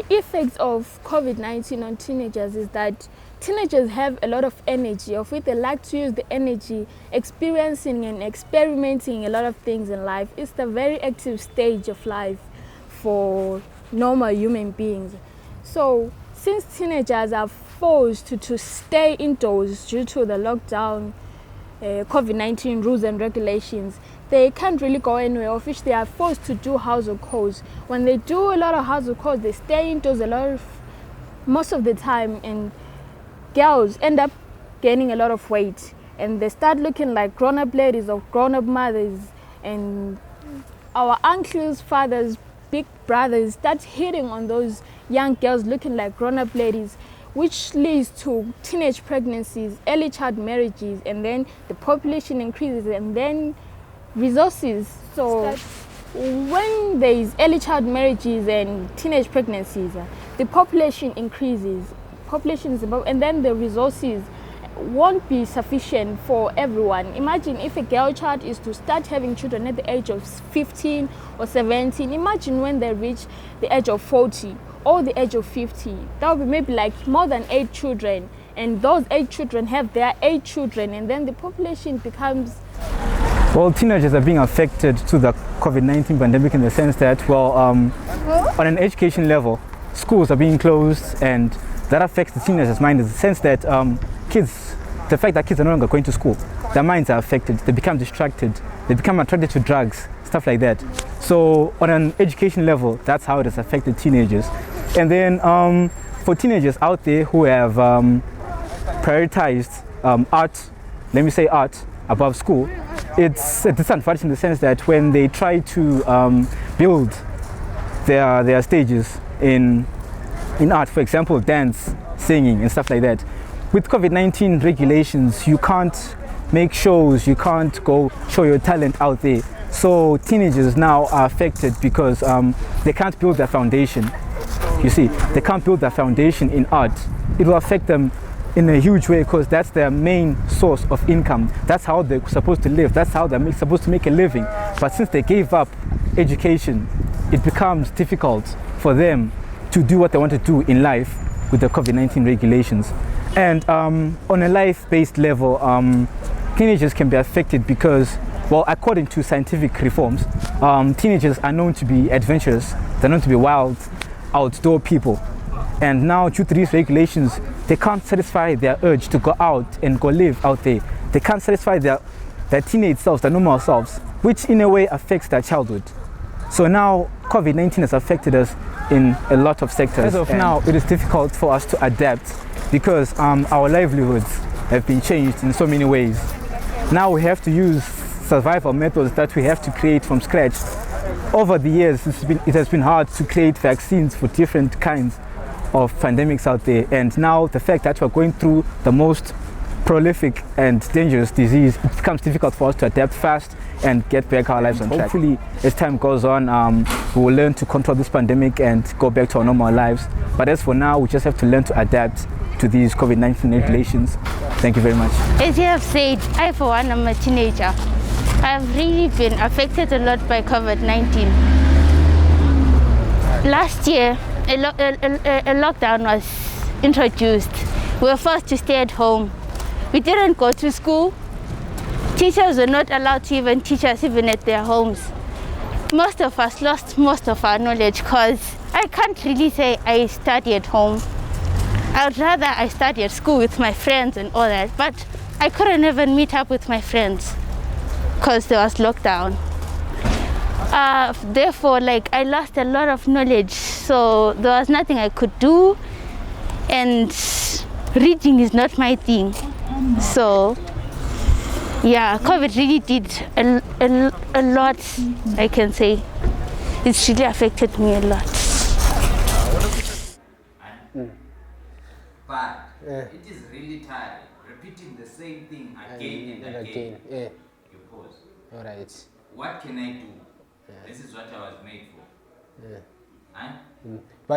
effects of COVID-19 on teenagers is that teenagers have a lot of energy, of which they like to use the energy experiencing and experimenting a lot of things in life. It's the very active stage of life for normal human beings. So since teenagers are forced to stay indoors due to the lockdown, COVID-19 rules and regulations, they can't really go anywhere, of which they are forced to do household chores. When they do a lot of household chores, they stay indoors most of the time, and girls end up gaining a lot of weight, and they start looking like grown-up ladies or grown-up mothers, and our uncles, fathers, big brothers start hitting on those young girls looking like grown-up ladies, which leads to teenage pregnancies, early child marriages, and then the population increases, and then resources. So when there is early child marriages and teenage pregnancies, the population increases, and then the resources won't be sufficient for everyone. Imagine if a girl child is to start having children at the age of 15 or 17. Imagine when they reach the age of 40 or the age of 50. That would be maybe like more than 8 children. And those 8 children have their 8 children, and then the population becomes... Well, teenagers are being affected to the COVID-19 pandemic in the sense that, well, on an education level, schools are being closed, and that affects the teenagers' mind in the sense that the fact that kids are no longer going to school, their minds are affected, they become distracted, they become attracted to drugs, stuff like that. So on an education level, that's how it has affected teenagers. And then for teenagers out there who have prioritized art, let me say art, above school, it's a disadvantage in the sense that when they try to build their stages in art, for example, dance, singing, and stuff like that, with COVID-19 regulations, you can't make shows, you can't go show your talent out there. So teenagers now are affected because they can't build their foundation. You see, they can't build their foundation in art. It will affect them in a huge way because that's their main source of income. That's how they're supposed to live. That's how they're supposed to make a living. But since they gave up education, it becomes difficult for them to do what they want to do in life with the COVID-19 regulations. And on a life-based level, teenagers can be affected because, well, according to scientific reforms, teenagers are known to be adventurous. They're known to be wild, outdoor people. And now, due to these regulations, they can't satisfy their urge to go out and go live out there. They can't satisfy their teenage selves, their normal selves, which in a way affects their childhood. So now, COVID-19 has affected us in a lot of sectors. As of now, it is difficult for us to adapt because our livelihoods have been changed in so many ways. Now we have to use survival methods that we have to create from scratch. Over the years, it has been hard to create vaccines for different kinds of pandemics out there, and now the fact that we're going through the most prolific and dangerous disease, it becomes difficult for us to adapt fast and get back our lives on track. Hopefully, as time goes on, we will learn to control this pandemic and go back to our normal lives. But as for now, we just have to learn to adapt to these COVID-19 regulations. Thank you very much. As you have said, I for one am a teenager. I've really been affected a lot by COVID-19. Last year, a lockdown was introduced. We were forced to stay at home. We didn't go to school. Teachers were not allowed to even teach us even at their homes. Most of us lost most of our knowledge because I can't really say I study at home. I would rather I study at school with my friends and all that, but I couldn't even meet up with my friends because there was lockdown. Therefore, I lost a lot of knowledge, so there was nothing I could do, and reading is not my thing. So, yeah, COVID really did a lot, I can say. It's really affected me a lot. But it is really tiring, repeating the same thing again and again. Yeah. You pause. All right. What can I do? This is what I was made for. Yeah. Huh? But